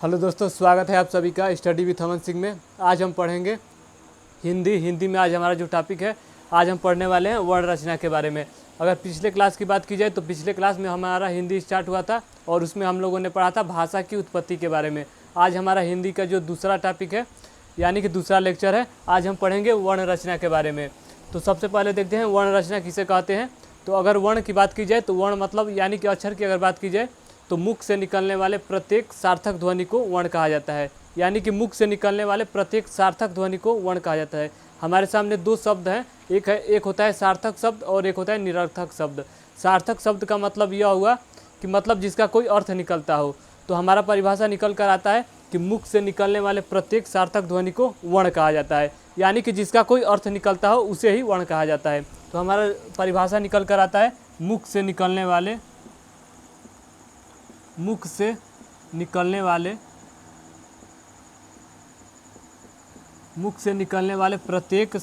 Hello दोस्तों, स्वागत है आप सभी का स्टडी विथ अमन सिंह में। आज हम पढ़ेंगे हिंदी में। आज हमारा जो टॉपिक है, आज हम पढ़ने वाले हैं वर्ण रचना के बारे में। अगर पिछले क्लास की बात की जाए तो पिछले क्लास में हमारा हिंदी स्टार्ट हुआ था और उसमें हम लोगों ने पढ़ा था भाषा की उत्पत्ति के बारे में। आज हमारा हिंदी का जो दूसरा टॉपिक है, यानी कि दूसरा लेक्चर है, आज हम पढ़ेंगे वर्ण रचना के बारे में। तो सबसे पहले देखते हैं वर्ण रचना किसे कहते हैं। तो अगर वर्ण की बात की जाए तो वर्ण मतलब यानी कि अक्षर की अगर बात की जाए तो मुख से निकलने वाले प्रत्येक सार्थक ध्वनि को वर्ण कहा जाता है। यानी कि मुख से निकलने वाले प्रत्येक सार्थक ध्वनि को वर्ण कहा जाता है। हमारे सामने दो शब्द हैं, एक होता है सार्थक शब्द और एक होता है निरर्थक शब्द। सार्थक शब्द का मतलब यह हुआ कि मतलब जिसका कोई अर्थ निकलता हो। तो हमारा परिभाषा निकल कर आता है कि मुख से निकलने वाले प्रत्येक सार्थक ध्वनि को वर्ण कहा जाता है। यानी कि जिसका कोई अर्थ निकलता हो उसे ही वर्ण कहा जाता है। तो हमारा परिभाषा निकल कर आता है मुख से निकलने वाले प्रत्येक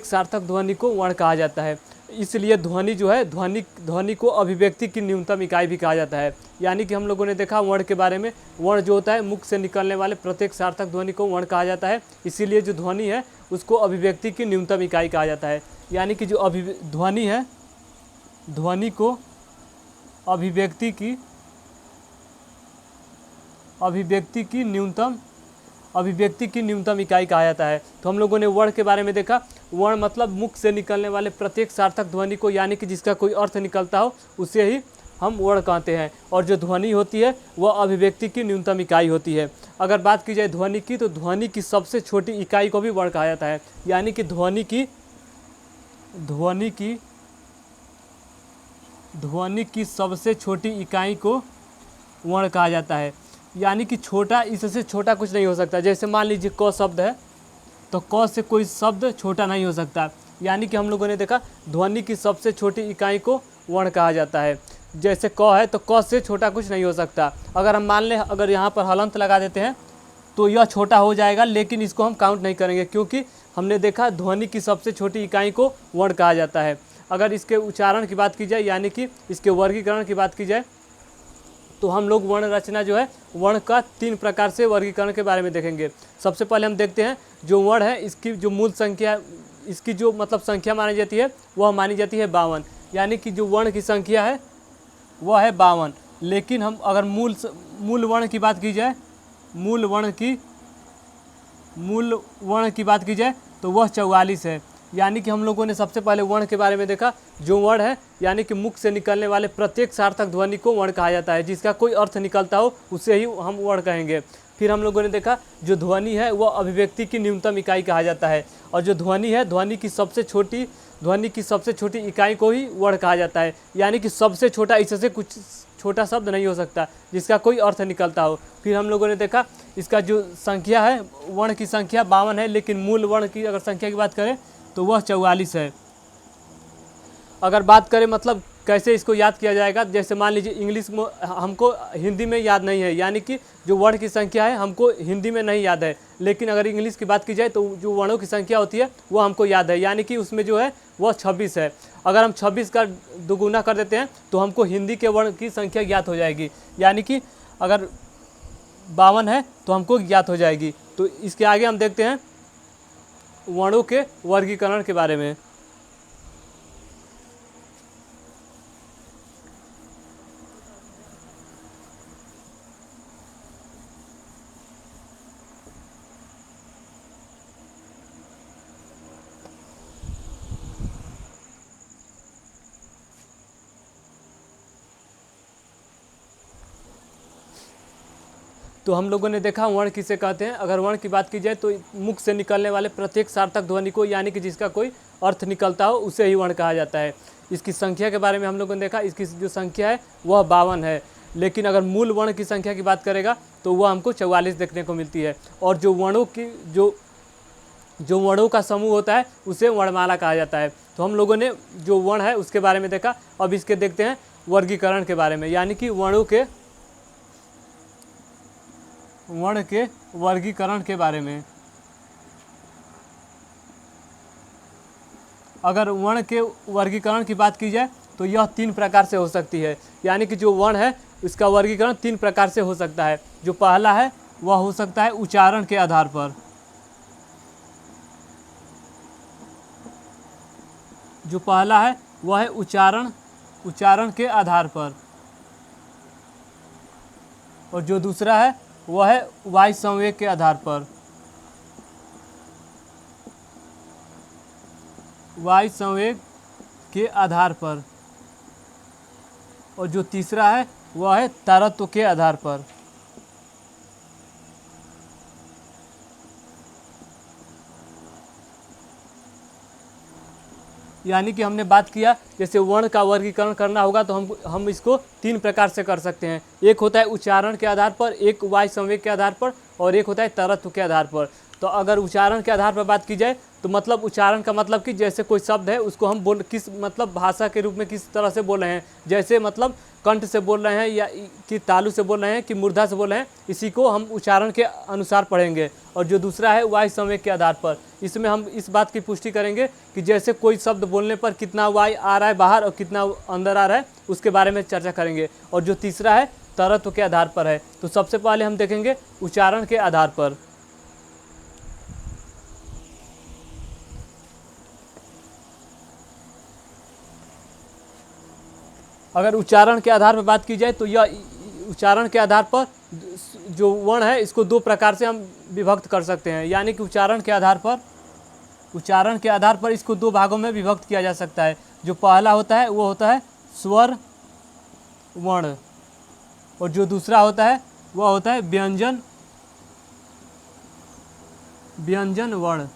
सार्थक ध्वनि को वर्ण कहा जाता है। इसलिए ध्वनि जो है ध्वनि को अभिव्यक्ति की न्यूनतम इकाई भी कहा जाता है। यानी कि हम लोगों ने देखा वर्ण के बारे में, वर्ण जो होता है मुख से निकलने वाले प्रत्येक सार्थक ध्वनि को वर्ण कहा जाता है। इसीलिए जो ध्वनि है उसको अभिव्यक्ति की न्यूनतम इकाई कहा जाता है। यानी कि जो ध्वनि है, ध्वनि को अभिव्यक्ति की न्यूनतम इकाई कहा जाता है। तो हम लोगों ने वर्ण के बारे में देखा, वर्ण मतलब मुख से निकलने वाले प्रत्येक सार्थक ध्वनि को, यानी कि जिसका कोई अर्थ निकलता हो उसे ही हम वर्ण कहते हैं। और जो ध्वनि होती है वह अभिव्यक्ति की न्यूनतम इकाई होती है। अगर बात की जाए ध्वनि की तो ध्वनि की सबसे छोटी इकाई को भी वर्ण कहा जाता है। यानी कि ध्वनि की सबसे छोटी इकाई को वर्ण कहा जाता है। यानी कि छोटा, इससे छोटा कुछ नहीं हो सकता। जैसे मान लीजिए क शब्द है तो क से कोई शब्द छोटा नहीं हो सकता। यानी कि हम लोगों ने देखा ध्वनि की सबसे छोटी इकाई को वर्ण कहा जाता है। जैसे क है तो क से छोटा कुछ नहीं हो सकता। अगर हम मान लें, अगर यहाँ पर हलंत लगा देते हैं तो यह छोटा हो जाएगा, लेकिन इसको हम काउंट नहीं करेंगे क्योंकि हमने देखा ध्वनि की सबसे छोटी इकाई को वर्ण कहा जाता है। अगर इसके उच्चारण की बात की जाए, यानी कि इसके वर्गीकरण की बात की जाए, तो हम लोग वर्ण रचना जो है वर्ण का 3 प्रकार से वर्गीकरण के बारे में देखेंगे। सबसे पहले हम देखते हैं जो वर्ण है इसकी जो मूल संख्या, इसकी जो मतलब संख्या मानी जाती है वह मानी जाती है 52। यानी कि जो वर्ण की संख्या है वह है 52। लेकिन हम अगर मूल वर्ण की बात की जाए, मूल वर्ण की बात की जाए तो वह 44 है। यानी कि हम लोगों ने सबसे पहले वर्ण के बारे में देखा, जो वर्ण है यानी कि मुख से निकलने वाले प्रत्येक सार्थक ध्वनि को वर्ण कहा जाता है। जिसका कोई अर्थ निकलता हो उसे ही हम वर्ण कहेंगे। फिर हम लोगों ने देखा जो ध्वनि है वह अभिव्यक्ति की न्यूनतम इकाई कहा जाता है। और जो ध्वनि है ध्वनि की सबसे छोटी इकाई को ही वर्ण कहा जाता है। यानी कि सबसे छोटा, इससे कुछ छोटा शब्द नहीं हो सकता जिसका कोई अर्थ निकलता हो। फिर हम लोगों ने देखा इसका जो संख्या है, वर्ण की संख्या 52 है, लेकिन मूल वर्ण की अगर संख्या की बात करें तो वह 44 है। अगर बात करें मतलब कैसे इसको याद किया जाएगा, जैसे मान लीजिए इंग्लिश में हमको हिंदी में याद नहीं है, यानी कि जो वर्ण की संख्या है हमको हिंदी में नहीं याद है, लेकिन अगर इंग्लिश की बात की जाए तो जो वर्णों की संख्या होती है वो हमको याद है। यानी कि उसमें जो है वह 26 है। अगर हम 26 का दोगुना कर देते हैं तो हमको हिंदी के वर्ण की संख्या ज्ञात हो जाएगी। यानी कि अगर 52 है तो हमको ज्ञात हो जाएगी। तो इसके आगे हम देखते हैं वर्णों के वर्गीकरण के बारे में। तो हम लोगों ने देखा वर्ण किसे कहते हैं। अगर वर्ण की बात की जाए तो मुख से निकलने वाले प्रत्येक सार्थक ध्वनि को, यानी कि जिसका कोई अर्थ निकलता हो उसे ही वर्ण कहा जाता है। इसकी संख्या के बारे में हम लोगों ने देखा, इसकी जो संख्या है वह 52 है। लेकिन अगर मूल वर्ण की संख्या की बात करेगा तो वह हमको 44 देखने को मिलती है। और जो वर्णों का समूह होता है उसे वर्णमाला कहा जाता है। तो हम लोगों ने जो वर्ण है उसके बारे में देखा। अब इसके देखते हैं वर्गीकरण के बारे में, यानी कि वर्ण के वर्गीकरण के बारे में। अगर वर्ण के वर्गीकरण की बात की जाए तो यह 3 प्रकार से हो सकती है। यानी कि जो वर्ण है इसका वर्गीकरण 3 प्रकार से हो सकता है। जो पहला है वह हो सकता है उच्चारण के आधार पर। जो पहला है वह है उच्चारण के आधार पर। और जो दूसरा है वह है वाक्य संवेग के आधार पर। वाक्य संवेग के आधार पर। और जो तीसरा है वह है तारतम्य के आधार पर। यानी कि हमने बात किया जैसे वर्ण का वर्गीकरण करना होगा तो हम इसको 3 प्रकार से कर सकते हैं। एक होता है उच्चारण के आधार पर, एक वाक्य संवेग के आधार पर, और एक होता है तरत्व के आधार पर। तो अगर उच्चारण के आधार पर बात की जाए तो मतलब उच्चारण का मतलब कि जैसे कोई शब्द है उसको हम बोल किस मतलब भाषा के रूप में किस तरह से बोल रहे हैं, जैसे मतलब कंठ से बोल रहे हैं या कि तालु से बोल रहे हैं कि मूर्धा से बोल रहे हैं, इसी को हम उच्चारण के अनुसार पढ़ेंगे। और जो दूसरा है वाक्य संवेग के आधार पर, इसमें हम इस बात की पुष्टि करेंगे कि जैसे कोई शब्द बोलने पर कितना वायु आ रहा है बाहर और कितना अंदर आ रहा है उसके बारे में चर्चा करेंगे। और जो तीसरा है तरत्व के आधार पर है। तो सबसे पहले हम देखेंगे उच्चारण के आधार पर। अगर उच्चारण के आधार पर बात की जाए तो यह उच्चारण के आधार पर जो वर्ण है इसको 2 प्रकार से हम विभक्त कर सकते हैं। यानी कि उच्चारण के आधार पर इसको 2 भागों में विभक्त किया जा सकता है। जो पहला होता है वो होता है स्वर वर्ण, और जो दूसरा होता है वह होता है व्यंजन वर्ण।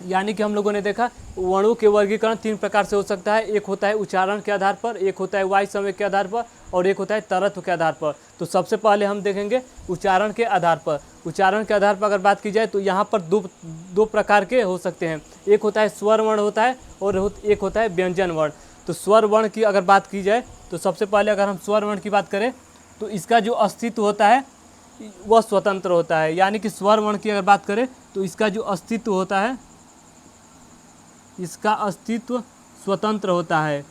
यानी कि हम लोगों ने देखा वर्णों के वर्गीकरण 3 प्रकार से हो सकता है। एक होता है उच्चारण के आधार पर, एक होता है वाक्य संवेग के आधार पर, और एक होता है तरत्व के आधार पर। तो सबसे पहले हम देखेंगे उच्चारण के आधार पर। उच्चारण के आधार पर अगर बात की जाए तो यहाँ पर दो प्रकार के हो सकते हैं। एक होता है स्वर वर्ण होता है और एक होता है व्यंजन वर्ण। तो स्वर वर्ण की अगर बात की जाए तो सबसे पहले अगर हम स्वर वर्ण की बात करें तो इसका जो अस्तित्व होता है वह स्वतंत्र होता है। यानी कि स्वर वर्ण की अगर बात करें तो इसका जो अस्तित्व होता है, इसका अस्तित्व स्वतंत्र होता है।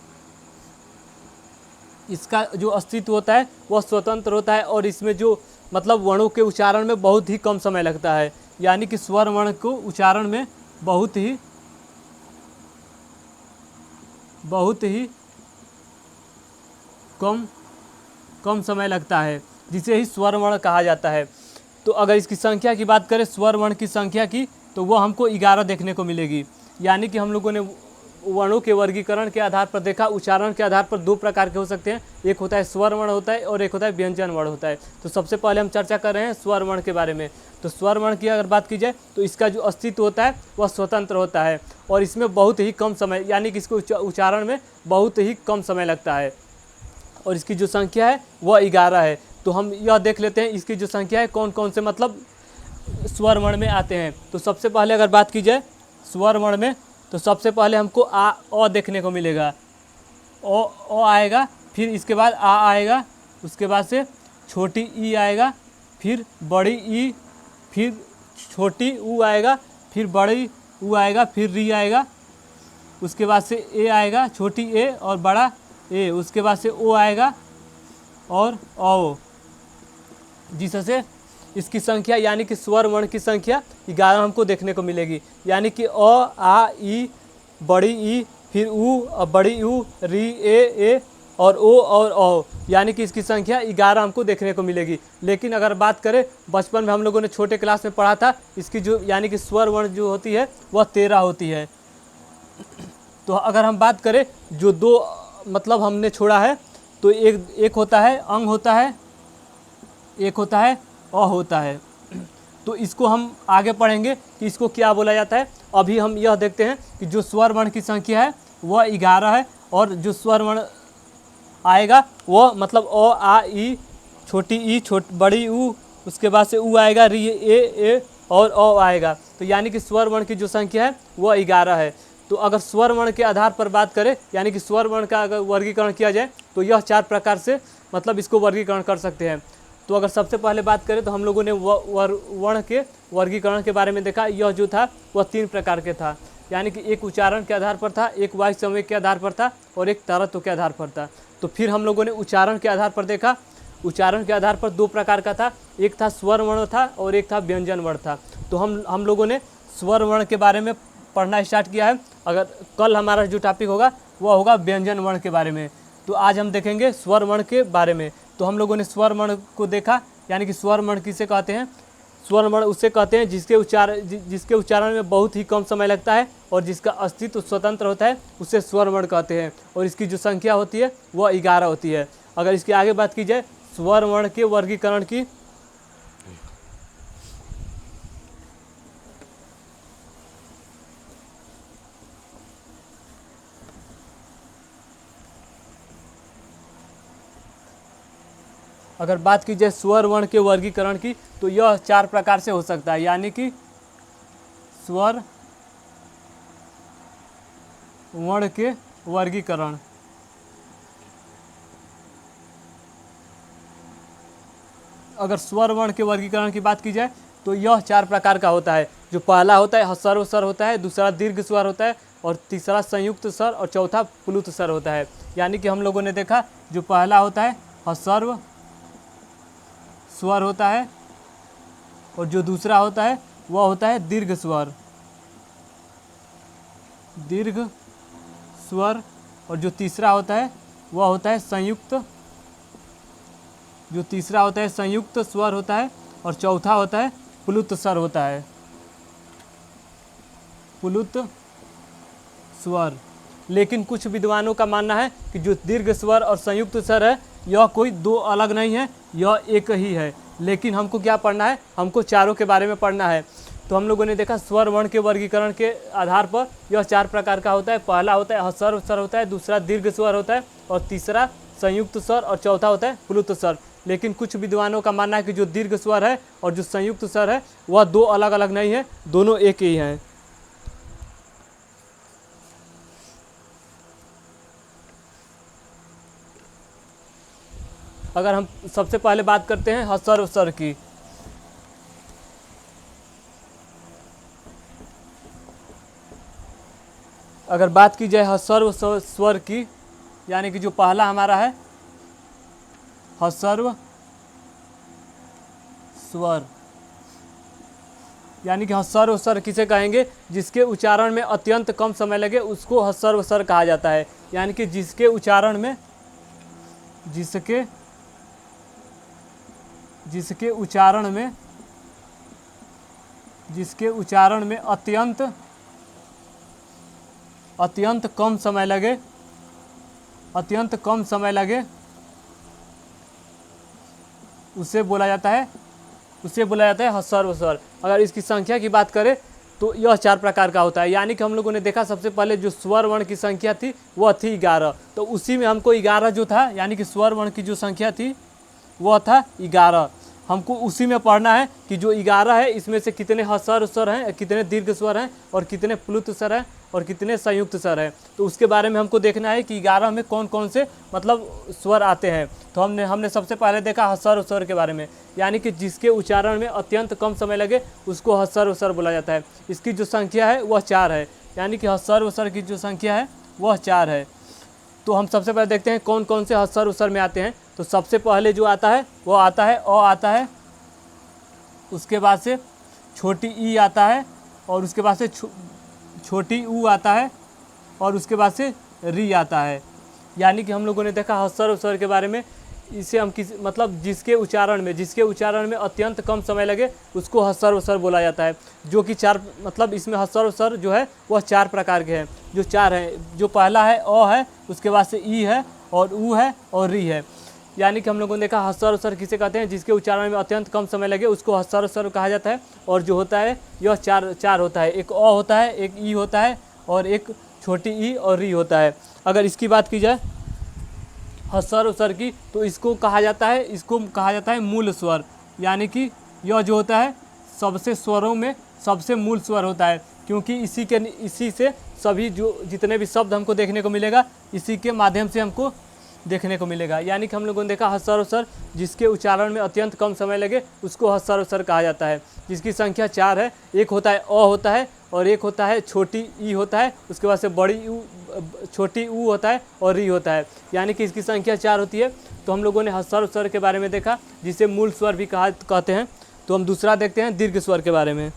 इसका जो अस्तित्व होता है वह स्वतंत्र होता है और इसमें जो मतलब वर्णों के उच्चारण में बहुत ही कम समय लगता है। यानी कि स्वर वर्ण को उच्चारण में बहुत ही कम समय लगता है, जिसे ही स्वर वर्ण कहा जाता है। तो अगर इसकी संख्या की बात करें स्वर वर्ण की संख्या की तो वो हमको 11 देखने को मिलेगी। यानी कि हम लोगों ने वर्णों के वर्गीकरण के आधार पर देखा उच्चारण के आधार पर 2 प्रकार के हो सकते हैं। एक होता है स्वर वर्ण होता है और एक होता है व्यंजन वर्ण होता है। तो सबसे पहले हम चर्चा कर रहे हैं स्वर वर्ण के बारे में। तो स्वर वर्ण की अगर बात की जाए तो इसका जो अस्तित्व होता है वह स्वतंत्र होता है और इसमें बहुत ही कम समय यानी कि इसको उच्चारण में बहुत ही कम समय लगता है और इसकी जो संख्या है वह 11 है। तो हम यह देख लेते हैं इसकी जो संख्या है कौन कौन से मतलब स्वर वर्ण में आते हैं। तो सबसे पहले अगर बात की जाए स्वर वर्ण में तो सबसे पहले हमको अ देखने को मिलेगा। अ आएगा, फिर इसके बाद आ आएगा, उसके बाद से छोटी ई आएगा, फिर बड़ी ई, फिर छोटी ऊ आएगा, फिर बड़ी ऊ आएगा, फिर री आएगा, उसके बाद से ए आएगा, छोटी ए और बड़ा ए, उसके बाद से ओ आएगा और औ, जिससे इसकी संख्या यानी कि स्वर वर्ण की संख्या 11 हमको देखने को मिलेगी। यानी कि अ आ ई, बड़ी ई, फिर ऊ और बड़ी ऊ, री ए और ओ और औ, यानी कि इसकी संख्या 11 हमको देखने को मिलेगी। लेकिन अगर बात करें बचपन में हम लोगों ने छोटे क्लास में पढ़ा था इसकी जो यानी कि स्वर वर्ण जो होती है वह 13 होती है। तो अगर हम बात करें जो 2 मतलब हमने छोड़ा है तो एक होता है अंग होता है, एक होता है अ होता है। तो इसको हम आगे पढ़ेंगे कि इसको क्या बोला जाता है। अभी हम यह देखते हैं कि जो स्वर वर्ण की संख्या है वह 11 है और जो स्वर वर्ण आएगा वह मतलब अ आ ई, छोटी ई, बड़ी ऊ, उसके बाद से ऊ आएगा, री ए और अ आएगा। तो यानी कि स्वर वर्ण की जो संख्या है वह 11 है। तो अगर स्वर वर्ण के आधार पर बात करें यानी कि स्वर वर्ण का अगर वर्गीकरण किया जाए तो यह 4 प्रकार से मतलब इसको वर्गीकरण कर सकते हैं। तो अगर सबसे पहले बात करें तो हम लोगों ने वर्ण के वर्गीकरण के बारे में देखा। यह जो था वह 3 प्रकार के था। यानी कि एक उच्चारण के आधार पर था, एक वाक्य संवेग के आधार पर था और एक तरत्व के आधार पर था। तो फिर हम लोगों ने उच्चारण के आधार पर देखा, उच्चारण के आधार पर दो प्रकार का था, एक था स्वर वर्ण था और एक था व्यंजन वर्ण था। तो हम लोगों ने स्वर वर्ण के बारे में पढ़ना स्टार्ट किया है। अगर कल हमारा जो टॉपिक होगा वह होगा व्यंजन वर्ण के बारे में। तो आज हम देखेंगे स्वर वर्ण के बारे में। तो हम लोगों ने स्वर वर्ण को देखा, यानी कि स्वर वर्ण किसे कहते हैं। स्वर वर्ण उसे कहते हैं जिसके उच्चारण में बहुत ही कम समय लगता है और जिसका अस्तित्व स्वतंत्र होता है, उसे स्वर वर्ण कहते हैं। और इसकी जो संख्या होती है वह 11 होती है। अगर इसकी आगे बात की जाए स्वर वर्ण के वर्गीकरण की, अगर बात की जाए स्वर वर्ण के वर्गीकरण की, तो यह 4 प्रकार से हो सकता है। यानी कि स्वर वर्ण के वर्गीकरण, अगर स्वर वर्ण के वर्गीकरण की बात की जाए तो यह 4 प्रकार का होता है। जो पहला होता है ह्रस्व स्वर होता है, दूसरा दीर्घ स्वर होता है और तीसरा संयुक्त स्वर और चौथा प्लुत स्वर होता है। यानी कि हम लोगों ने देखा जो पहला होता है ह्रस्व स्वर होता है और जो दूसरा होता है वह होता है दीर्घ स्वर, और जो तीसरा होता है वह होता है संयुक्त स्वर होता है और चौथा होता है प्लुत स्वर होता है, प्लुत स्वर। लेकिन कुछ विद्वानों का मानना है कि जो दीर्घ स्वर और संयुक्त स्वर है यह कोई दो अलग नहीं है, यह एक ही है। लेकिन हमको क्या पढ़ना है, हमको चारों के बारे में पढ़ना है। तो हम लोगों ने देखा स्वर वर्ण के वर्गीकरण के आधार पर यह 4 प्रकार का होता है। पहला होता है ह्रस्व स्वर होता है, दूसरा दीर्घ स्वर होता है और तीसरा संयुक्त स्वर और चौथा होता है प्लुत स्वर। लेकिन कुछ विद्वानों का मानना है कि जो दीर्घ स्वर है और जो संयुक्त स्वर है वह दो अलग अलग नहीं है, दोनों एक ही हैं। अगर हम सबसे पहले बात करते हैं ह्रस्व स्वर की, अगर बात की जाए ह्रस्व स्वर की, यानी कि जो पहला हमारा है ह्रस्व स्वर, यानी कि ह्रस्व स्वर किसे कहेंगे, जिसके उच्चारण में अत्यंत कम समय लगे उसको ह्रस्व स्वर कहा जाता है। यानी कि जिसके उच्चारण में अत्यंत कम समय लगे उसे बोला जाता है ह्रस्व स्वर। अगर इसकी संख्या की बात करें तो यह 4 प्रकार का होता है। यानी कि हम लोगों ने देखा सबसे पहले जो स्वर वर्ण की संख्या थी वह थी 11। तो उसी में हमको 11 जो था, यानी कि स्वर वर्ण की जो संख्या थी वह था 11। हमको उसी में पढ़ना है कि जो 11 है इसमें से कितने ह्रस्व स्वर हैं, कितने दीर्घ स्वर हैं और कितने प्लुत स्वर हैं और कितने संयुक्त स्वर हैं। तो उसके बारे में हमको देखना है कि 11 में कौन कौन से मतलब स्वर आते हैं। तो हमने सबसे पहले देखा ह्रस्व स्वर के बारे में, यानी कि जिसके उच्चारण में अत्यंत कम समय लगे उसको ह्रस्व स्वर बोला जाता है। इसकी जो संख्या है वह 4 है, यानी कि ह्रस्व स्वर की जो संख्या है वह 4 है। तो हम सबसे पहले देखते हैं कौन कौन से ह्रस्व स्वर में आते हैं। तो सबसे पहले जो आता है वो आता है अ आता है, उसके बाद से छोटी ई आता है और उसके बाद से छोटी ऊ आता है और उसके बाद से री आता है। यानी कि हम लोगों ने देखा ह्रस्व स्वर के बारे में, इसे हम जिसके उच्चारण में अत्यंत कम समय लगे उसको ह्रस्व स्वर बोला जाता है। जो कि 4 इसमें ह्रस्व स्वर जो है वह 4 प्रकार के हैं, जो 4 हैं। जो पहला है अ है, उसके बाद से ई है और ऊ है और री है। यानी कि हम लोगों ने देखा ह्रस्व स्वर किसे कहते हैं, जिसके उच्चारण में अत्यंत कम समय लगे उसको ह्रस्व स्वर कहा जाता है। और जो होता है यह 4 होता है, एक अ होता है, एक ई होता है और एक छोटी ई और री होता है। अगर इसकी बात की जाए ह्रस्व स्वर की, तो इसको कहा जाता है मूल स्वर। यानी कि यह जो होता है सबसे स्वरों में सबसे मूल स्वर होता है, क्योंकि इसी से सभी जितने भी शब्द हमको देखने को मिलेगा इसी के माध्यम से हमको देखने को मिलेगा। यानी कि हम लोगों ने देखा ह्रस्व स्वर जिसके उच्चारण में अत्यंत कम समय लगे उसको ह्रस्व स्वर कहा जाता है, जिसकी संख्या 4 है। एक होता है अ होता है, और एक होता है छोटी ई होता है, उसके बाद से बड़ी यू, छोटी ऊ होता है और री होता है, यानी कि इसकी संख्या 4 होती है। तो हम लोगों ने ह्रस्व स्वर के बारे में देखा, जिसे मूल स्वर भी कहते हैं। तो हम दूसरा देखते हैं दीर्घ स्वर के बारे में।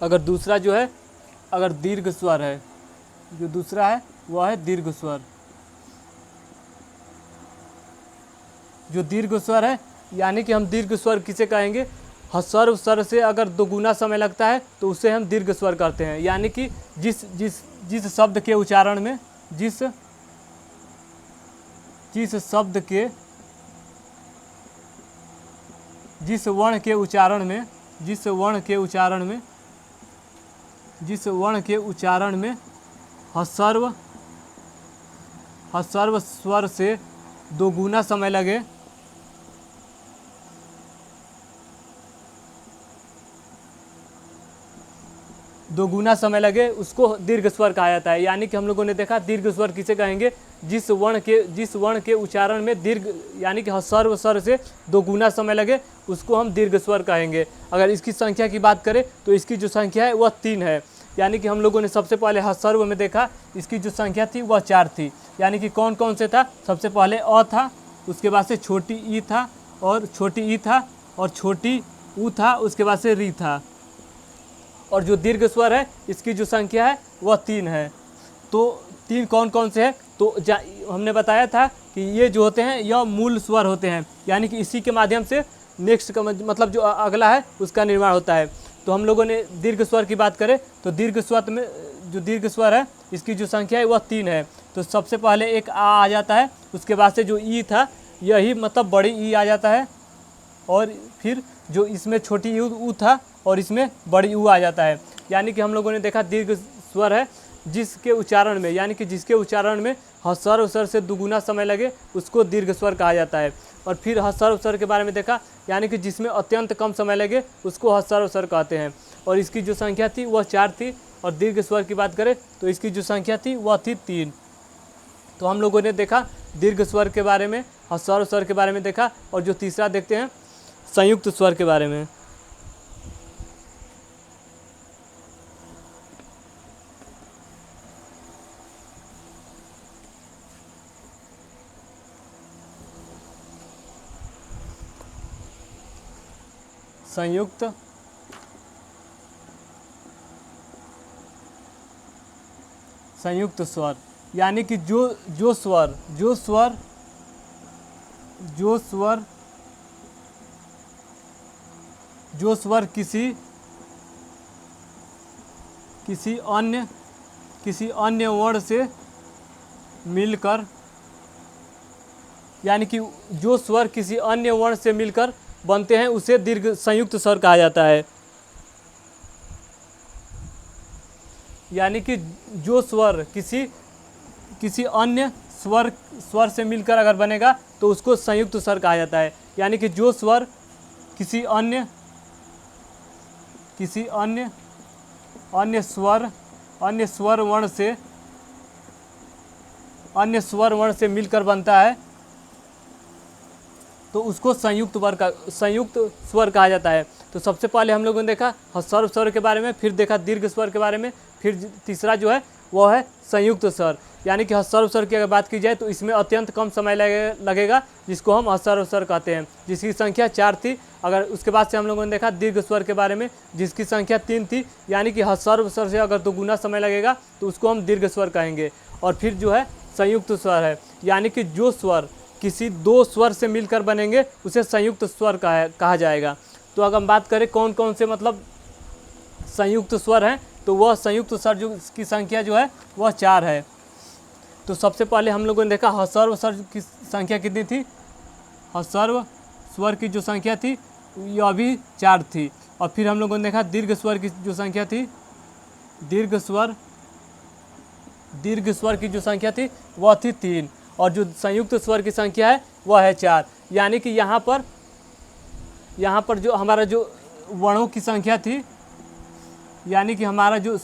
अगर दूसरा जो है, अगर दीर्घ स्वर है, जो दूसरा है वह है दीर्घ स्वर। जो दीर्घ स्वर है, यानी कि हम दीर्घ स्वर किसे कहेंगे, ह्रस्व स्वर से अगर दोगुना समय लगता है तो उसे हम दीर्घ स्वर करते हैं। यानी कि जिस जिस जिस शब्द के उच्चारण में जिस शब्द के जिस वर्ण के उच्चारण में ह्रस्व स्वर से दोगुना समय लगे, उसको दीर्घ स्वर कहा जाता है। यानी कि हम लोगों ने देखा दीर्घ स्वर किसे कहेंगे, जिस वर्ण के उच्चारण में दीर्घ यानी कि ह्रस्व स्वर से दोगुना समय लगे, उसको हम दीर्घ स्वर कहेंगे। अगर इसकी संख्या की बात करें तो इसकी जो संख्या है वह 3 है। यानी कि हम लोगों ने सबसे पहले ह्रस्व में देखा, इसकी जो संख्या थी वह 4 थी। यानी कि कौन कौन से था, सबसे पहले अ था, उसके बाद से छोटी ई था और छोटी ऊ था, उसके बाद से री था। और जो दीर्घ स्वर है इसकी जो संख्या है वह 3 है। तो 3 कौन कौन से हैं, तो हमने बताया था कि ये जो होते हैं यह मूल स्वर होते हैं, यानी कि इसी के माध्यम से नेक्स्ट का मतलब जो अगला है उसका निर्माण होता है। तो हम लोगों ने दीर्घ स्वर की बात करें तो दीर्घ स्वर में जो दीर्घ स्वर है इसकी जो संख्या है वह 3 है। तो सबसे पहले एक आ जाता है, उसके बाद से जो ई था यही मतलब बड़ी ई आ जाता है, और फिर जो इसमें छोटी ऊ था और इसमें बड़ी ऊ आ जाता है। यानी कि हम लोगों ने देखा दीर्घ स्वर है जिसके उच्चारण में, यानी कि जिसके उच्चारण में ह्रस्व स्वर से दुगुना समय लगे उसको दीर्घ स्वर कहा जाता है। और फिर ह्रस्व स्वर के बारे में देखा, यानी कि जिसमें अत्यंत कम समय लगे उसको ह्रस्व स्वर कहते हैं। और इसकी जो संख्या थी वह 4 थी। और दीर्घ स्वर की बात करें तो इसकी जो संख्या थी वह थी 3। तो हम लोगों ने देखा दीर्घ स्वर के बारे में, ह्रस्व स्वर के बारे में देखा। और जो तीसरा देखते हैं संयुक्त स्वर के बारे में। संयुक्त स्वर, यानी कि जो स्वर किसी अन्य वर्ण से मिलकर, यानी कि जो स्वर किसी अन्य वर्ण से मिलकर बनते हैं उसे दीर्घ संयुक्त स्वर कहा जाता है। यानी कि जो स्वर किसी अन्य स्वर से मिलकर अगर बनेगा तो उसको संयुक्त स्वर कहा जाता है। यानी कि जो स्वर किसी अन्य स्वर वर्ण से मिलकर बनता है तो उसको संयुक्त स्वर कहा जाता है। तो सबसे पहले हम लोगों ने देखा ह्रस्व स्वर के बारे में, फिर देखा दीर्घ स्वर के बारे में, फिर तीसरा जो है वह है संयुक्त स्वर। यानी कि ह्रस्व स्वर की अगर बात की जाए तो इसमें अत्यंत कम समय लगेगा, जिसको हम ह्रस्व स्वर कहते हैं, जिसकी संख्या 4 थी। अगर उसके बाद से हम लोगों ने देखा दीर्घ स्वर के बारे में, जिसकी संख्या 3 थी। यानी कि ह्रस्व स्वर से अगर दोगुना समय लगेगा तो उसको हम दीर्घ स्वर कहेंगे। और फिर जो है संयुक्त स्वर है, यानी कि जो स्वर किसी 2 स्वर से मिलकर बनेंगे उसे संयुक्त स्वर कहा जाएगा। तो अगर हम बात करें कौन कौन से मतलब संयुक्त स्वर हैं, तो वह संयुक्त स्वर जो की संख्या जो है वह 4 है। तो सबसे पहले हम लोगों ने देखा ह्रस्व स्वर की संख्या कितनी थी, ह्रस्व स्वर की जो संख्या थी यह भी 4 थी। और फिर हम लोगों ने देखा दीर्घ स्वर की जो संख्या थी, दीर्घ स्वर की जो संख्या थी वह थी 3। और जो संयुक्त स्वर की संख्या है वह है 4। यानी कि यहाँ पर जो हमारा जो वर्णों की संख्या थी, यानी कि हमारा जो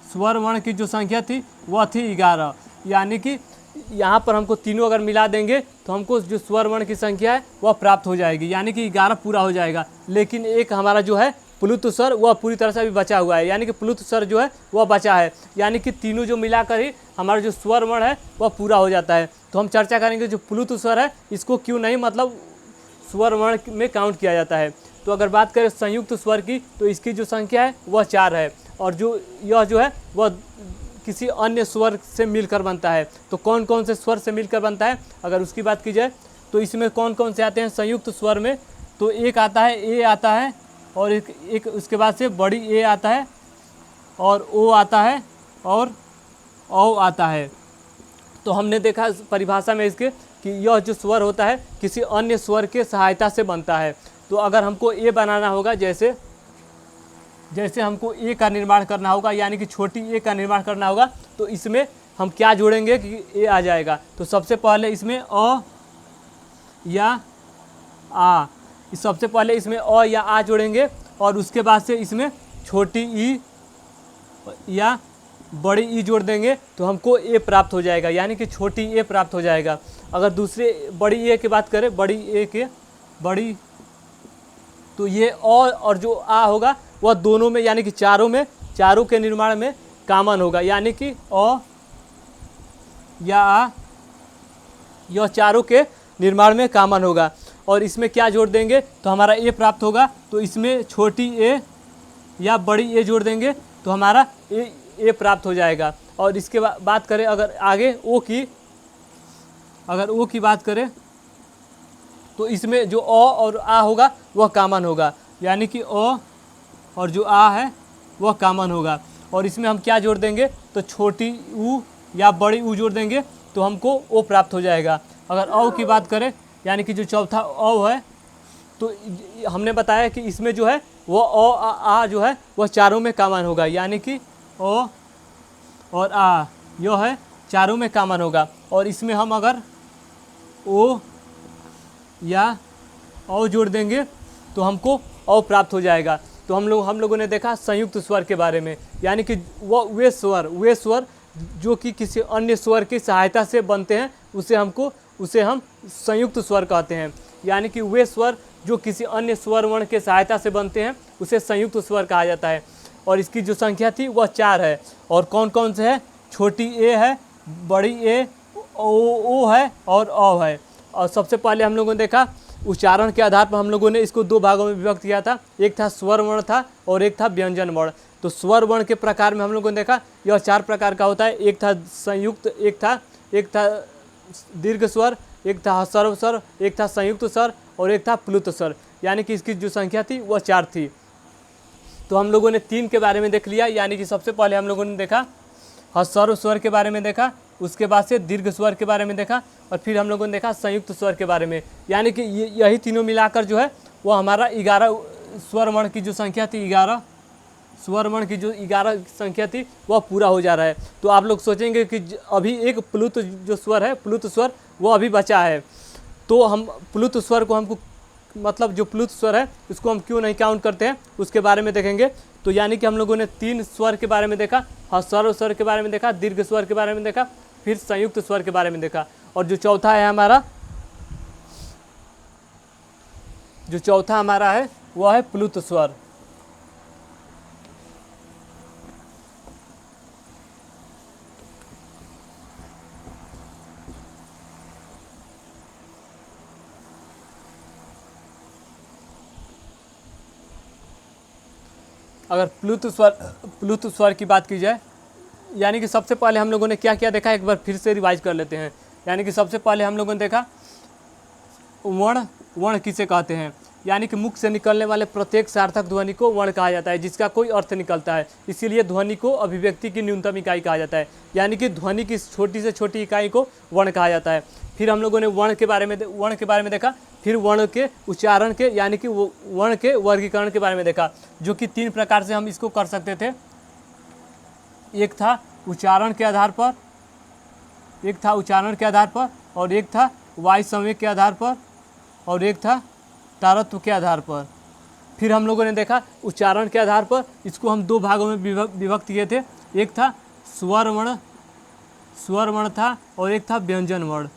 स्वर वर्ण की जो संख्या थी वह थी 11, यानी कि यहाँ पर हमको तीनों अगर मिला देंगे तो हमको जो स्वर वर्ण की संख्या है वह प्राप्त हो जाएगी, यानी कि 11 पूरा हो जाएगा। लेकिन एक हमारा जो है प्लुत स्वर वह पूरी तरह से अभी बचा हुआ है, यानी कि प्लुत स्वर जो है वह बचा है, यानी कि तीनों जो मिलाकर ही हमारा जो स्वर वर्ण है वह पूरा हो जाता है। तो हम चर्चा करेंगे जो प्लुत स्वर है इसको क्यों नहीं मतलब स्वर वर्ण में काउंट किया जाता है। तो अगर बात करें संयुक्त स्वर की तो इसकी जो संख्या है वह 4 है, और यह जो है वह किसी अन्य स्वर से मिलकर बनता है। तो कौन कौन से स्वर से मिलकर बनता है अगर उसकी बात की जाए तो इसमें कौन कौन से आते हैं संयुक्त स्वर में, तो एक आता है ए आता है, और एक उसके बाद से बड़ी ए आता है, और ओ आता है, और औ आता है। तो हमने देखा परिभाषा में इसके कि यह जो स्वर होता है किसी अन्य स्वर के सहायता से बनता है। तो अगर हमको ए बनाना होगा, जैसे हमको ए का निर्माण करना होगा, यानी कि छोटी ए का निर्माण करना होगा, तो इसमें हम क्या जोड़ेंगे कि ए आ जाएगा। तो सबसे पहले इसमें अ या आ, सबसे पहले इसमें अ या आ जोड़ेंगे, और उसके बाद से इसमें छोटी ई या बड़ी ई जोड़ देंगे तो हमको ए प्राप्त हो जाएगा, यानी कि छोटी ए प्राप्त हो जाएगा। अगर दूसरे बड़ी ए की बात करें, बड़ी तो ये और जो आ होगा वह दोनों में यानी कि चारों के निर्माण में कॉमन होगा, यानी कि अ या आ यह चारों के निर्माण में कॉमन होगा। और इसमें क्या जोड़ देंगे तो हमारा ए प्राप्त होगा, तो इसमें छोटी ए या बड़ी ए जोड़ देंगे तो हमारा ए प्राप्त हो जाएगा। और इसके बात करें अगर आगे ओ की बात करें तो इसमें जो अ और आ होगा वह कॉमन होगा, यानी कि अ और जो आ है वह कॉमन होगा। और इसमें हम क्या जोड़ देंगे तो छोटी ऊ या बड़ी ऊ जोड़ देंगे तो हमको ओ प्राप्त हो जाएगा। अगर औ की बात करें, यानी कि जो चौथा औ है, तो हमने बताया कि इसमें जो है वह अ आ जो है वह चारों में कॉमन होगा, यानी कि ओ और आ यह है चारों में कॉमन होगा। और इसमें हम अगर ओ या औ जोड़ देंगे तो हमको औ प्राप्त हो जाएगा। तो हम लोगों ने देखा संयुक्त स्वर के बारे में, यानी कि वे स्वर जो कि किसी अन्य स्वर की सहायता से बनते हैं उसे हम संयुक्त स्वर कहते हैं, यानी कि वे स्वर जो किसी अन्य स्वर वर्ण के सहायता से बनते हैं उसे संयुक्त स्वर कहा जाता है। और इसकी जो संख्या थी वह 4 है, और कौन कौन से है, छोटी ए है, बड़ी ए, ओ है और औ है। और सबसे पहले हम लोगों ने देखा उच्चारण के आधार पर हम लोगों ने इसको 2 भागों में विभक्त किया था, एक था स्वर वर्ण था और एक था व्यंजन वर्ण। तो स्वर वर्ण के प्रकार में हम लोगों ने देखा यह 4 प्रकार का होता है, एक था संयुक्त, एक था दीर्घ स्वर, एक था ह्रस्व स्वर, एक था संयुक्त स्वर और एक था प्लुत स्वर, यानी कि इसकी जो संख्या थी वह 4 थी। तो हम लोगों ने 3 के बारे में देख लिया, यानी कि सबसे पहले हम लोगों ने देखा ह्रस्व स्वर के बारे में देखा, उसके बाद से दीर्घ स्वर के बारे में देखा, और फिर हम लोगों ने देखा संयुक्त स्वर के बारे में। यानी कि यही तीनों मिलाकर जो है वो हमारा 11 स्वर वर्ण की जो संख्या थी, 11 स्वर वर्ण की जो 11 संख्या थी वह पूरा हो जा रहा है। तो आप लोग सोचेंगे कि अभी एक प्लुत जो स्वर है, प्लुत स्वर वो अभी बचा है, तो हम प्लुत स्वर को हमको मतलब जो प्लुत स्वर है उसको हम क्यों नहीं काउंट करते हैं उसके बारे में देखेंगे। तो यानी कि हम लोगों ने 3 स्वर के बारे में देखा, ह्रस्व स्वर के बारे में देखा, दीर्घ स्वर के बारे में देखा, फिर संयुक्त स्वर के बारे में देखा। और जो चौथा हमारा है वह है प्लुत स्वर। अगर प्लुत स्वर की बात की जाए, यानी कि सबसे पहले हम लोगों ने क्या क्या देखा एक बार फिर से रिवाइज कर लेते हैं। यानी कि सबसे पहले हम लोगों ने देखा वर्ण किसे कहते हैं, यानी कि मुख से निकलने वाले प्रत्येक सार्थक ध्वनि को वर्ण कहा जाता है जिसका कोई अर्थ निकलता है, इसीलिए ध्वनि को अभिव्यक्ति की न्यूनतम इकाई कहा जाता है, यानी कि ध्वनि की छोटी से छोटी इकाई को वर्ण कहा जाता है। फिर हम लोगों ने वर्ण के बारे में देखा, फिर वर्ण के उच्चारण के यानी कि वर्ण के वर्गीकरण के बारे में देखा, जो कि 3 प्रकार से हम इसको कर सकते थे। एक था उच्चारण के आधार पर, और एक था वायु संवेग के आधार पर, और एक था तारत्व के आधार पर। फिर हम लोगों ने देखा उच्चारण के आधार पर इसको हम दो भागों में विभक्त किए थे। एक था स्वर वर्ण था और एक था व्यंजन वर्ण।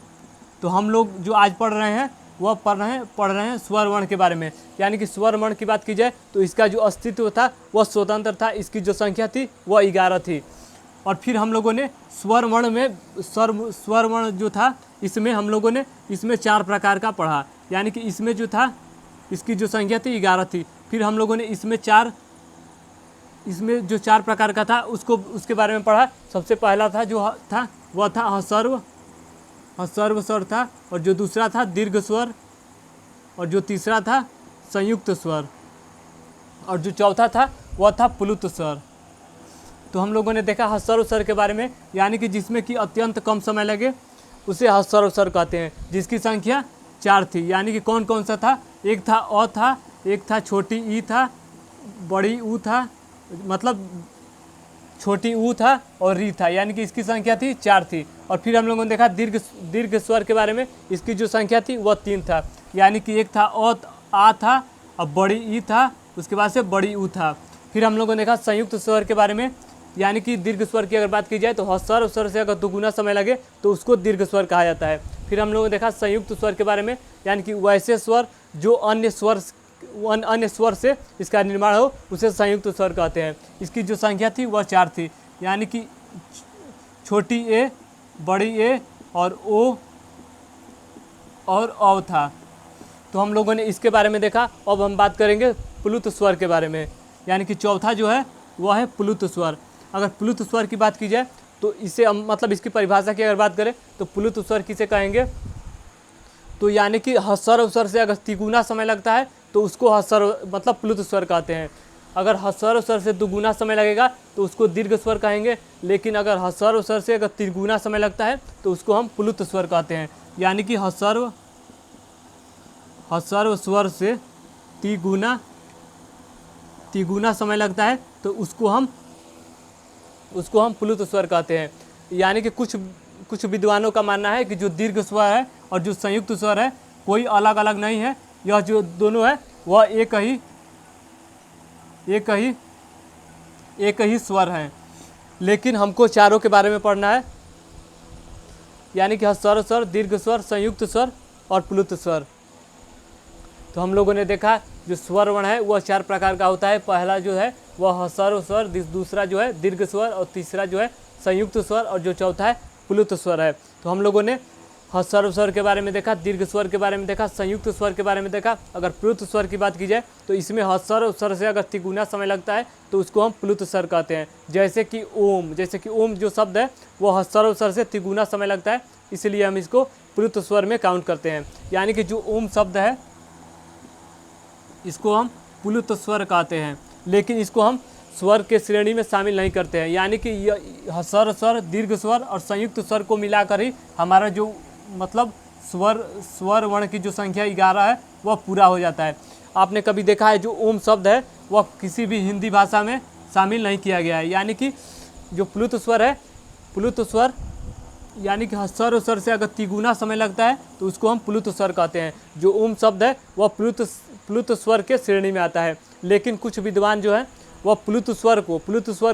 तो हम लोग जो आज पढ़ रहे हैं वह पढ़ रहे हैं स्वर वर्ण के बारे में। यानी कि स्वर वर्ण की बात की जाए तो इसका जो अस्तित्व था वह स्वतंत्र था, इसकी जो संख्या थी वह 11 थी। और फिर हम लोगों ने स्वर वर्ण जो था इसमें हम लोगों ने इसमें 4 प्रकार का पढ़ा। यानी कि इसमें जो था इसकी जो संख्या थी 11 थी। फिर हम लोगों ने इसमें जो 4 प्रकार का था उसके बारे में पढ़ा। सबसे पहला था वह था हस्वर्व स्वर था, और जो दूसरा था दीर्घ स्वर, और जो तीसरा था संयुक्त स्वर, और जो चौथा था वह था प्लुत स्वर। तो हम लोगों ने देखा हस्वर्व स्वर के बारे में, यानी कि जिसमें कि अत्यंत कम समय लगे उसे हस्वर्व स्वर कहते हैं, जिसकी संख्या 4 थी। यानी कि कौन कौन सा था? एक था अ था, एक था छोटी ई था, बड़ी ऊ था, मतलब छोटी ऊ था, और री था। यानी कि इसकी संख्या थी 4 थी। और फिर हम लोगों ने देखा दीर्घ स्वर के बारे में, इसकी जो संख्या थी वह 3 था। यानी कि एक था आ था, अब बड़ी ई था, उसके बाद से बड़ी ऊ था। फिर हम लोगों ने देखा संयुक्त स्वर के बारे में, यानी कि दीर्घ स्वर की अगर बात की जाए तो हस्वर्व स्वर से अगर दुगुना समय लगे तो उसको दीर्घ स्वर कहा जाता है। फिर हम लोगों ने देखा संयुक्त स्वर के बारे में, यानी कि वैसे स्वर जो अन्य स्वर से इसका निर्माण हो उसे संयुक्त स्वर कहते हैं। इसकी जो संख्या थी वह 4 थी। यानी कि छोटी ए, बड़ी ए और ओ और औ था। तो हम लोगों ने इसके बारे में देखा। अब हम बात करेंगे प्लुत स्वर के बारे में, यानी कि चौथा जो है वह है प्लुत स्वर। अगर प्लुत स्वर की बात की जाए तो इसे मतलब इसकी परिभाषा की अगर बात करें तो प्लुत स्वर किसे कहेंगे? तो यानी कि हस्वर्व स्वर से अगर तिगुना समय लगता है तो उसको मतलब प्लुत स्वर कहते हैं। अगर हस्वर्व स्वर से दुगुना समय लगेगा तो उसको दीर्घ स्वर कहेंगे। लेकिन अगर हस्वर्व स्वर से अगर तिगुना समय लगता है तो उसको हम प्लुत स्वर कहते हैं। यानी कि हस्वर्व स्वर से तिगुना समय लगता है तो उसको हम प्लुत स्वर कहते हैं। यानी कि कुछ विद्वानों का मानना है कि जो दीर्घ स्वर है और जो संयुक्त स्वर है कोई अलग अलग नहीं है, यह जो दोनों है वह एक ही स्वर है। लेकिन हमको चारों के बारे में पढ़ना है, यानी कि हस्वर्व स्वर, दीर्घ स्वर, संयुक्त स्वर और प्लुत स्वर। तो हम लोगों ने देखा जो स्वर वर्ण है वह 4 प्रकार का होता है। पहला जो है वह हस्वर्व स्वर, दूसरा जो है दीर्घ स्वर, और तीसरा जो है संयुक्त स्वर, और जो चौथा है प्लुत स्वर है। तो हम लोगों ने हस्वर्व स्वर के बारे में देखा, दीर्घ स्वर के बारे में देखा, संयुक्त स्वर के बारे में देखा। अगर प्लुत स्वर की बात की जाए तो इसमें हस्वर्व स्वर से अगर तिगुना समय लगता है तो उसको हम प्लुत स्वर कहते हैं। जैसे कि ओम जो शब्द है वो हस्वर्व स्वर से तिगुना समय लगता है, इसलिए हम इसको प्लुत स्वर में काउंट करते हैं। यानी कि जो ओम शब्द है इसको हम प्लुत स्वर कहते हैं, लेकिन इसको हम स्वर के श्रेणी में शामिल नहीं करते हैं। यानी कि हस्वर्व स्वर, दीर्घ स्वर और संयुक्त स्वर को मिलाकर ही हमारा जो मतलब स्वर वर्ण की जो संख्या 11 है वह पूरा हो जाता है। आपने कभी देखा है जो ओम शब्द है वह किसी भी हिंदी भाषा में शामिल नहीं किया गया है। यानी कि जो प्लुत स्वर है, प्लुत स्वर यानी कि हस्वर्व स्वर से अगर तिगुना समय लगता है तो उसको हम प्लुत स्वर कहते हैं। जो ओम शब्द है वह प्लुत स्वर के श्रेणी में आता है। लेकिन कुछ विद्वान जो है वह प्लुत स्वर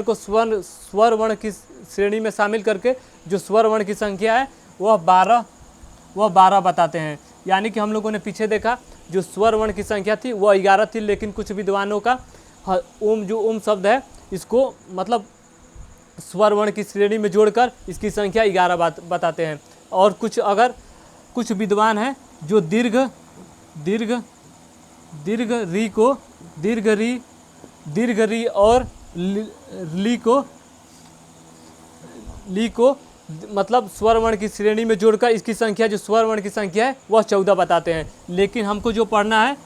को स्वर वर्ण की श्रेणी में शामिल करके जो स्वर वर्ण की संख्या है वह 12 बताते हैं। यानी कि हम लोगों ने पीछे देखा जो स्वर वर्ण की संख्या थी वह 11 थी, लेकिन कुछ विद्वानों का ओम शब्द है इसको मतलब स्वर वर्ण की श्रेणी में जोड़कर इसकी संख्या 11 बताते हैं। और कुछ विद्वान हैं जो दीर्घ री और ली को मतलब स्वर वर्ण की श्रेणी में जोड़कर इसकी संख्या जो स्वर वर्ण की संख्या है वह 14 बताते हैं। लेकिन हमको जो पढ़ना है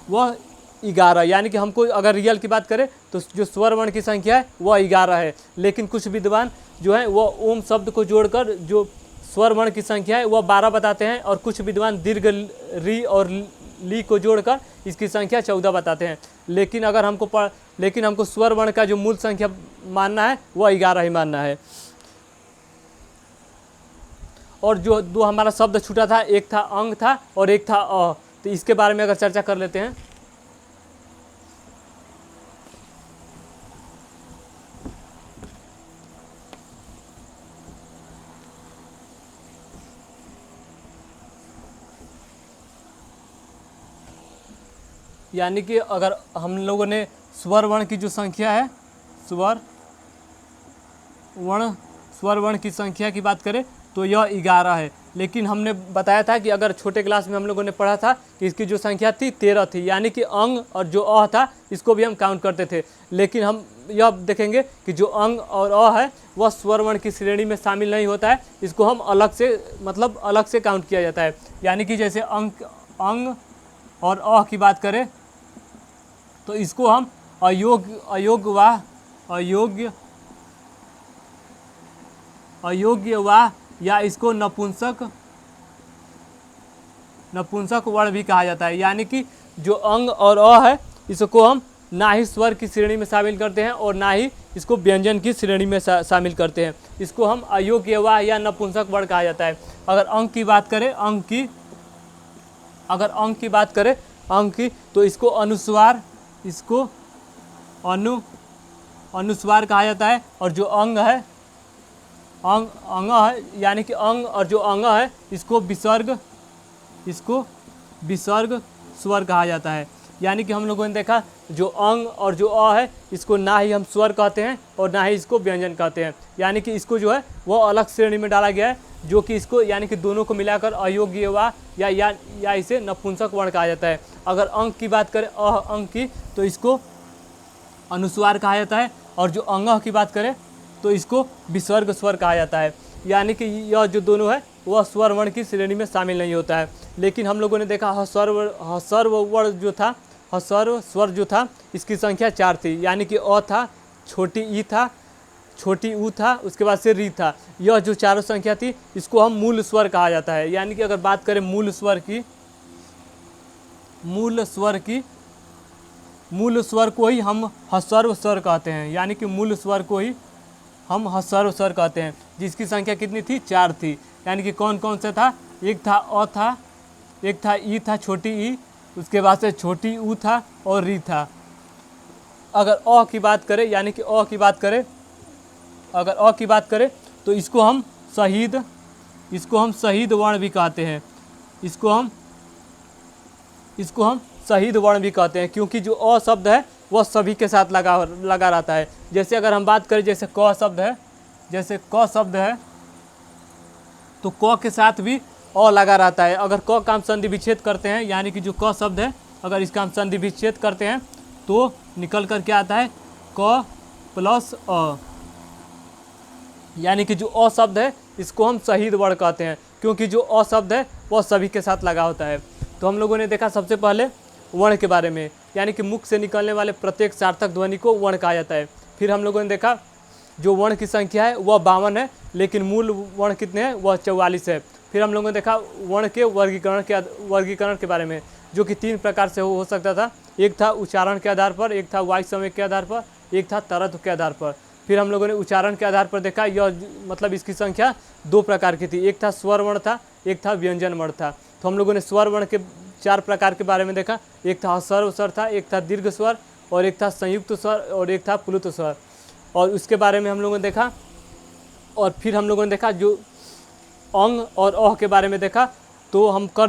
वह 11। यानी कि हमको अगर रियल की बात करें तो जो स्वर वर्ण की संख्या है वह 11 है। लेकिन कुछ विद्वान जो है वह ओम शब्द को जोड़कर जो स्वर वर्ण की संख्या है वह 12 बताते हैं, और कुछ विद्वान दीर्घ री और ली को जोड़कर इसकी संख्या 14 बताते हैं। लेकिन हमको स्वर वर्ण का जो मूल संख्या मानना है वह 11 ही मानना है। और जो दो हमारा शब्द छूटा था, एक था अंग था और एक था अ, तो इसके बारे में अगर चर्चा कर लेते हैं। यानी कि अगर हम लोगों ने स्वर वर्ण की जो संख्या है, स्वर वर्ण की संख्या की बात करें तो यह 11 है। लेकिन हमने बताया था कि अगर छोटे क्लास में हम लोगों ने पढ़ा था कि इसकी जो संख्या थी 13 थी, यानी कि अंग और जो अ था इसको भी हम काउंट करते थे। लेकिन हम यह देखेंगे कि जो अंग और अ है वह स्वर वर्ण की श्रेणी में शामिल नहीं होता है, इसको हम अलग से अलग से काउंट किया जाता है। यानी कि जैसे अंग और अ की बात करें तो इसको हम अयोग्य वा या इसको नपुंसक वर्ण भी कहा जाता है। यानी कि जो अंग और अ है इसको हम ना ही स्वर की श्रेणी में शामिल करते हैं और ना ही इसको व्यंजन की श्रेणी में शामिल करते हैं। इसको हम अयोग्य वा या नपुंसक वर्ण कहा जाता है। अगर अंक की बात करें अंक की तो इसको अनुस्वार कहा जाता है। और जो अंग है यानी कि अंग और जो अंग है इसको विसर्ग स्वर कहा जाता है। यानी कि हम लोगों ने देखा जो अंग और जो अ है इसको ना ही हम स्वर कहते हैं और ना ही इसको व्यंजन कहते हैं। यानी कि इसको जो है वो अलग श्रेणी में डाला गया है, जो कि इसको यानी कि दोनों को मिलाकर अयोग्य वा या इसे नपुंसक वर्ण कहा जाता है। अगर अंक की बात करें अंक की तो इसको अनुस्वार कहा जाता है और जो अंग की बात करें तो इसको विसर्ग स्वर कहा जाता है। यानी कि यह जो दोनों है वह स्वर वर्ण की श्रेणी में शामिल नहीं होता है। लेकिन हम लोगों ने देखा हस्वर्व स्वर जो था इसकी संख्या 4 थी। यानी कि अ था, छोटी ई था, छोटी ऊ था, उसके बाद से री था। यह जो चारों संख्या थी इसको हम मूल स्वर कहा जाता है। यानी कि अगर बात करें मूल स्वर को ही हम हस्वर्व स्वर कहते हैं। यानी कि मूल स्वर को ही हम हस्वर्व स्वर कहते हैं, जिसकी संख्या कितनी थी? 4 थी। यानी कि कौन कौन सा था? एक था अ था, एक था ई था, छोटी ई, उसके बाद से छोटी ऊ था और री था। अगर अ की बात करें यानी कि अगर अ की बात करें तो इसको हम शहीद वर्ण भी कहते हैं। इसको हम शहीद वर्ण भी कहते हैं, क्योंकि जो अ शब्द है वह सभी के साथ लगा रहता है। जैसे अगर हम बात करें जैसे क शब्द है तो क के साथ भी अ लगा रहता है। अगर क का हम संधि विच्छेद करते हैं यानी कि जो क शब्द है अगर इसका हम संधि विच्छेद करते हैं तो निकल कर क्या आता है? क प्लस अ। यानी कि जो अ शब्द है इसको हम शहीद वर्ण कहते हैं, क्योंकि जो अ शब्द है वह सभी के साथ लगा होता है। तो हम लोगों ने देखा सबसे पहले वर्ण के बारे में, यानी कि मुख से निकलने वाले प्रत्येक सार्थक ध्वनि को वर्ण कहा जाता है। फिर हम लोगों ने देखा जो वर्ण की संख्या है वह 52 है, लेकिन मूल वर्ण कितने हैं? वह 44 है। फिर हम लोगों ने देखा वर्ण के वर्गीकरण के बारे में, जो कि 3 प्रकार से हो सकता था। एक था उच्चारण के आधार पर, एक था वाक्य समय के आधार पर, एक था तरत्व के आधार पर। फिर हम लोगों ने उच्चारण के आधार पर देखा यह मतलब इसकी संख्या 2 प्रकार की थी, एक था स्वर वर्ण था, एक था व्यंजन वर्ण था। तो हम लोगों ने स्वर वर्ण के 4 प्रकार के बारे में देखा, एक था हस्वर्व स्वर था, एक था दीर्घ स्वर और एक था संयुक्त स्वर और एक था प्लुत स्वर। और उसके बारे में हम लोगों ने देखा। और फिर हम लोगों ने देखा जो अंग और अह के बारे में देखा। तो हम कल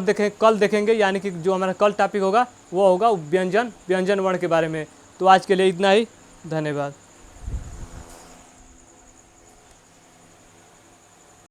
देखेंगे, यानी कि जो हमारा कल टॉपिक होगा वो होगा व्यंजन वर्ण के बारे में। तो आज के लिए इतना ही, धन्यवाद।